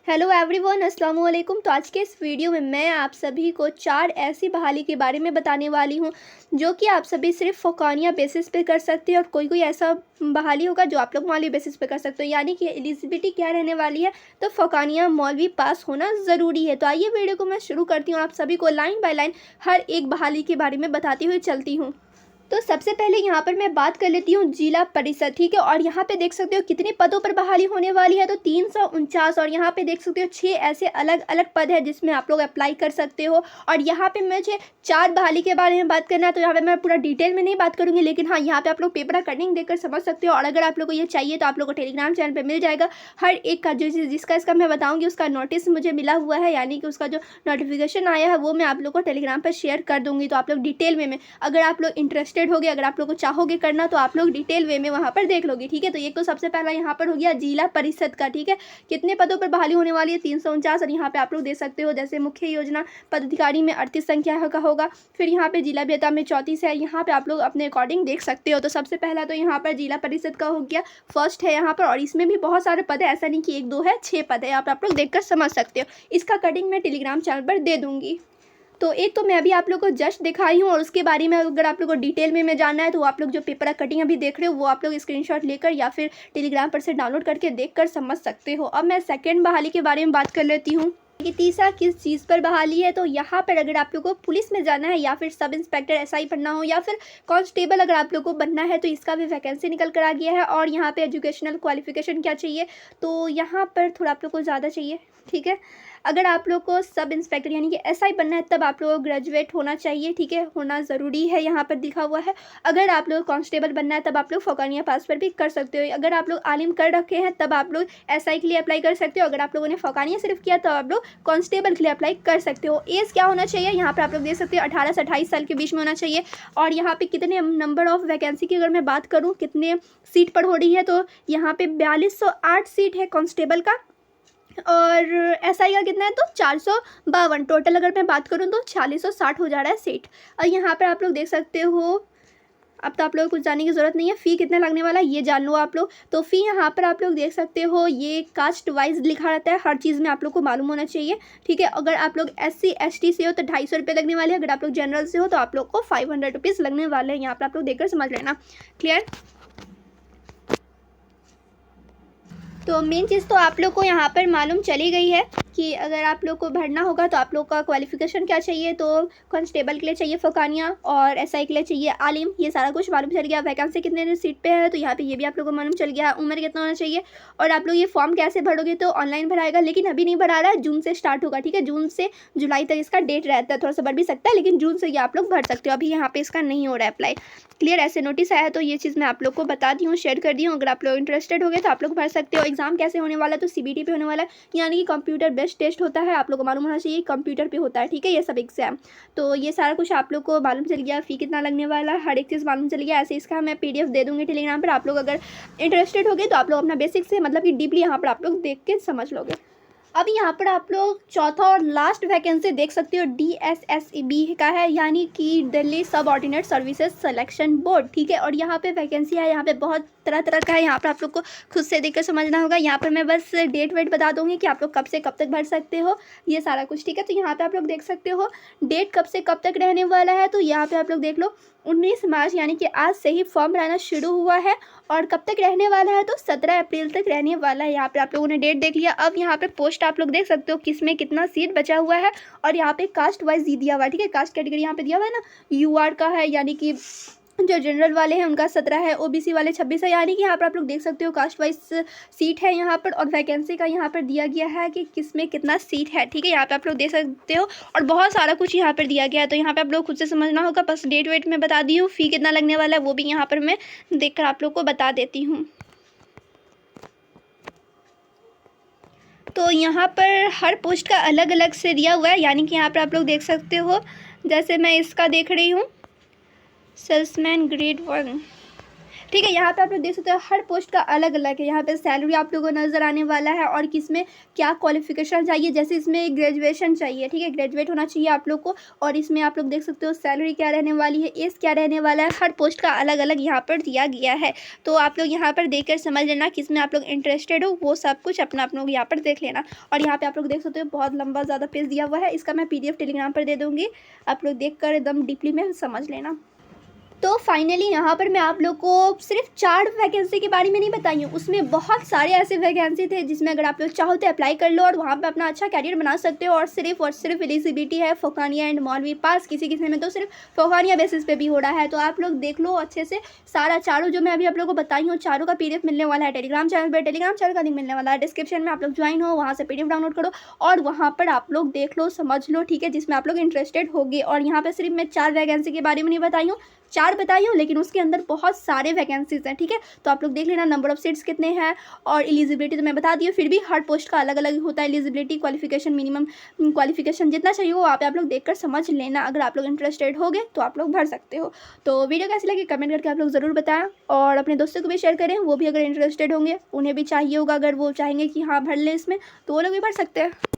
Hello everyone, अस्सलाम वालेकुम। तो आज के इस वीडियो में मैं आप सभी को 4 ऐसी बहाली के बारे में बताने वाली हूं जो कि आप सभी सिर्फ फ़ौक़ानिया बेसिस पे कर सकते हैं और कोई ऐसा बहाली होगा जो आप लोग मौलवी बेसिस पे कर सकते हो। यानी कि एलिजिबिलिटी क्या रहने वाली है, तो फ़ौक़ानिया मौलवी पास होना ज़रूरी है। तो आइए वीडियो को मैं शुरू करती हूँ। आप सभी को लाइन बाय लाइन हर एक बहाली के बारे में बताती हुई चलती हूँ। तो सबसे पहले यहाँ पर मैं बात कर लेती हूँ जिला परिषद, ठीक है। और यहाँ पे देख सकते हो कितने पदों पर बहाली होने वाली है, तो 349। और यहाँ पे देख सकते हो 6 ऐसे अलग अलग पद है जिसमें आप लोग अप्लाई कर सकते हो। और यहाँ पे मुझे 4 बहाली के बारे में बात करना है, तो यहाँ पे मैं पूरा डिटेल में नहीं बात करूँगी, लेकिन हाँ, यहाँ पे आप लोग पेपर कटिंग देखकर समझ सकते हो। और अगर आप लोग को ये चाहिए तो आप लोग को टेलीग्राम चैनल पर मिल जाएगा। हर एक का जिसका इसका मैं बताऊँगी उसका नोटिस मुझे मिला हुआ है, यानी कि उसका जो नोटिफिकेशन आया है वो मैं आप लोग को टेलीग्राम पर शेयर कर दूँगी। तो आप लोग डिटेल में अगर आप लोग इंटरेस्टेड होगे, अगर आप लोग को चाहोगे करना, तो आप लोग डिटेल वे में वहाँ पर देख लोगे, ठीक है। तो एक तो सबसे पहला यहाँ पर हो गया जिला परिषद का, ठीक है। कितने पदों पर बहाली होने वाली है, 349। और यहाँ पे आप लोग दे सकते हो जैसे मुख्य योजना पदाधिकारी में 38 संख्या का होगा। फिर यहाँ पे जिला अभियंता में 34 है। यहाँ पे आप लोग अपने अकॉर्डिंग देख सकते हो। तो सबसे पहला तो यहाँ पर जिला परिषद का हो गया, फर्स्ट है यहाँ पर। और इसमें भी बहुत सारे पद है, ऐसा नहीं कि 1 2 है, 6 पद है। आप लोग देखकर समझ सकते हो। इसका कटिंग मैं टेलीग्राम चैनल पर दे दूँगी। तो एक तो मैं अभी आप लोग को जस्ट दिखाई हूँ, और उसके बारे में अगर आप लोग को डिटेल में जानना है तो आप लोग जो पेपर कटिंग अभी देख रहे हो वो आप लोग स्क्रीनशॉट लेकर या फिर टेलीग्राम पर से डाउनलोड करके देखकर समझ सकते हो। अब मैं सेकंड बहाली के बारे में बात कर लेती हूँ कि तीसरा किस चीज़ पर बहाली है। तो यहाँ पर अगर आप लोग को पुलिस में जाना है या फिर सब इंस्पेक्टर एसआई बनना हो या फिर कांस्टेबल अगर आप लोग को बनना है, तो इसका भी वैकेंसी निकल कर आ गया है। और यहाँ पे एजुकेशनल क्वालिफिकेशन क्या चाहिए, तो यहाँ पर थोड़ा आप लोग को ज़्यादा चाहिए, ठीक है। अगर आप लोग को सब इंस्पेक्टर यानी कि एसआई बनना है तब आप लोग को ग्रेजुएट होना चाहिए, ठीक है, होना ज़रूरी है, यहाँ पर लिखा हुआ है। अगर आप लोग कांस्टेबल बनना है तब आप लोग फ़ौक़ानिया पास पर भी कर सकते हो। अगर आप लोग आलिम कर रखे हैं तब आप लोग एसआई के लिए अप्लाई कर सकते हो। अगर आप लोगों ने फ़ौक़ानिया सिर्फ किया तो आप लोग कांस्टेबल के लिए अप्लाई कर सकते हो। एज क्या होना चाहिए, यहाँ पर आप लोग देख सकते हो 18 से 28 साल के बीच में होना चाहिए। और यहाँ पे कितने नंबर ऑफ़ वैकेंसी की अगर मैं बात करूँ कितने सीट पर हो रही है, तो यहाँ पे 4208 सीट है कांस्टेबल का। और एसआई का कितना है, तो 452। टोटल अगर मैं बात करूँ तो 4660 हो जा रहा है सीट। और यहाँ पर आप लोग देख सकते हो। अब तो आप लोगों को कुछ जानने की ज़रूरत नहीं है, फ़ी कितना लगने वाला है ये जान लो आप लोग। तो फ़ी यहाँ पर आप लोग देख सकते हो, ये कास्ट वाइज लिखा रहता है, हर चीज़ में आप लोग को मालूम होना चाहिए, ठीक है। अगर आप लोग SC ST से हो तो 250 रुपये लगने वाले हैं। अगर आप लोग जनरल से हो तो आप लोग को 500 रुपीज़ लगने वाले हैं। यहाँ पर आप लोग देखकर समझ लेना, क्लियर। तो मेन चीज़ तो आप लोग को यहाँ पर मालूम चली गई है कि अगर आप लोग को भरना होगा तो आप लोग का क्वालिफ़िकेशन क्या चाहिए। तो कांस्टेबल के लिए चाहिए फ़ौक़ानिया और एसआई के लिए चाहिए आलिम, ये सारा कुछ मालूम चल गया। वैकेंसी कितने सीट पे है तो यहाँ पे ये भी आप लोग को मालूम चल गया। उम्र कितना होना चाहिए, और आप लोग ये फॉर्म कैसे भरोगे, तो ऑनलाइन भराएगा, लेकिन अभी नहीं भरा रहा है, जून से स्टार्ट होगा, ठीक है। जून से जुलाई तक इसका डेट रहता है, थोड़ा सा बढ़ भी सकता है, लेकिन जून से ये आप लोग भर सकते हो। अभी यहाँ पे इसका नहीं हो रहा है अप्लाई, क्लियर। ऐसे नोटिस आया है तो ये चीज़ मैं आप लोग को बता दी हूँ, शेयर कर दी हूँ। अगर आप लोग इंटरेस्टेड हो गए तो आप लोग भर सकते हो। एग्जाम कैसे होने वाला है, तो CBT पे होने वाला है, यानी कि कंप्यूटर बेस्ड टेस्ट होता है। आप लोग को मालूम होना चाहिए कंप्यूटर पे होता है, ठीक है, ये सब एग्जाम। तो ये सारा कुछ आप लोग को मालूम चल गया, फ़ी कितना लगने वाला है, हर एक चीज़ मालूम चल गया। ऐसे इसका मैं PDF दे दूँगी टेलीग्राम पर। आप लोग अगर इंटरेस्टेड हो गए तो आप लोग अपना बेसिक से मतलब कि डीपली यहाँ पर आप लोग देख के समझ लोगे। अब यहाँ पर आप लोग चौथा और लास्ट वैकेंसी देख सकते हो, DSSB का है, यानी कि दिल्ली सब ऑर्डिनेट सर्विसेज सिलेक्शन बोर्ड, ठीक है। और यहाँ पे वैकेंसी है, यहाँ पे बहुत तरह तरह का है, यहाँ पर आप लोग को खुद से देखकर समझना होगा। यहाँ पर मैं बस डेट वेट बता दूँगी कि आप लोग कब से कब तक भर सकते हो, ये सारा कुछ, ठीक है। तो यहाँ पर आप लोग देख सकते हो डेट कब से कब तक रहने वाला है। तो यहाँ पर आप लोग देख लो 19 मार्च, यानी कि आज से ही फॉर्म भराना शुरू हुआ है। और कब तक रहने वाला है, तो 17 अप्रैल तक रहने वाला है। यहाँ पे आप लोगों ने डेट देख लिया। अब यहाँ पे पोस्ट आप लोग देख सकते हो किस में कितना सीट बचा हुआ है, और यहाँ पे कास्ट वाइज दिया हुआ है, ठीक है। कास्ट कैटेगरी यहाँ पे दिया हुआ है ना, UR का है, यानी कि जो जनरल वाले हैं उनका 17 है, OBC वाले 26 है, यानी कि यहाँ पर आप लोग देख सकते हो कास्ट वाइज सीट है यहाँ पर। और वैकेंसी का यहाँ पर दिया गया है कि किस में कितना सीट है, ठीक है, यहाँ पे आप लोग देख सकते हो। और बहुत सारा कुछ यहाँ पर दिया गया है, तो यहाँ पे आप लोग खुद से समझना होगा। बस डेट वेट में बता दी हूँ, फ़ी कितना लगने वाला है वो भी यहाँ पर मैं देख कर आप लोग को बता देती हूँ। तो यहाँ पर हर पोस्ट का अलग अलग से दिया हुआ है, यानी कि यहाँ पर आप लोग देख सकते हो। जैसे मैं इसका देख रही हूँ, सेल्समैन ग्रेड 1, ठीक है। यहाँ पे आप लोग देख सकते हो हर पोस्ट का अलग अलग है। यहाँ पे सैलरी आप लोगों को नज़र आने वाला है और किसमें क्या क्वालिफिकेशन चाहिए, जैसे इसमें ग्रेजुएशन चाहिए, ठीक है, ग्रेजुएट होना चाहिए आप लोग को। और इसमें आप लोग देख सकते हो सैलरी क्या रहने वाली है, एज क्या रहने वाला है, हर पोस्ट का अलग अलग यहाँ पर दिया गया है। तो आप लोग यहाँ पर देख कर समझ लेना किसमें आप लोग इंटरेस्टेड हो, वो सब कुछ अपना आप लोग यहाँ पर देख लेना। और यहाँ पे आप लोग देख सकते हो बहुत लंबा ज़्यादा पेज दिया हुआ है, इसका मैं PDF टेलीग्राम पर दे दूँगी, आप लोग देख कर एकदम डीपली में समझ लेना। तो फाइनली यहाँ पर मैं आप लोग को सिर्फ 4 वैकेंसी के बारे में नहीं बताई हूँ, उसमें बहुत सारे ऐसे वैकेंसी थे जिसमें अगर आप लोग चाहो तो अप्लाई कर लो और वहाँ पे अपना अच्छा कैरियर बना सकते हो। और सिर्फ एलिजिबिलिटी है फोकानिया एंड मौलवी पास, किसी किसी में तो सिर्फ फोकानिया बेसिस पे भी हो रहा है। तो आप लोग देख लो अच्छे से, सारा चारों जो मैं अभी आप लोग को बताई हूँ चारों का PDF मिलने वाला है टेलीग्राम चैनल पर। टेलीग्राम चैनल का लिंक मिलने वाला है डिस्क्रिप्शन में, आप लोग ज्वाइन हो, वहाँ से PDF डाउनलोड करो और वहाँ पर आप लोग देख लो, समझ लो, ठीक है, जिसमें आप लोग इंटरेस्टेड होगे। और यहाँ पर सिर्फ मैं 4 वैकेंसी के बारे में नहीं बताई हूँ, 4 बताई हूँ, लेकिन उसके अंदर बहुत सारे वैकेंसीज हैं, ठीक है। तो आप लोग देख लेना नंबर ऑफ सीट्स कितने हैं और एलिजिबिलिटी तो मैं बता दी हूँ, फिर भी हर पोस्ट का अलग अलग होता है एलिजिबिलिटी, क्वालिफिकेशन, मिनिमम क्वालिफिकेशन जितना चाहिए वो आप लोग देखकर समझ लेना। अगर आप लोग इंटरेस्टेड होगे तो आप लोग भर सकते हो। तो वीडियो कैसी लगी कमेंट करके आप लोग ज़रूर बताएं और अपने दोस्तों को भी शेयर करें, वो भी अगर इंटरेस्टेड होंगे, उन्हें भी चाहिए होगा, अगर वो चाहेंगे कि हाँ भर ले इसमें, तो वो लोग भी भर सकते हैं।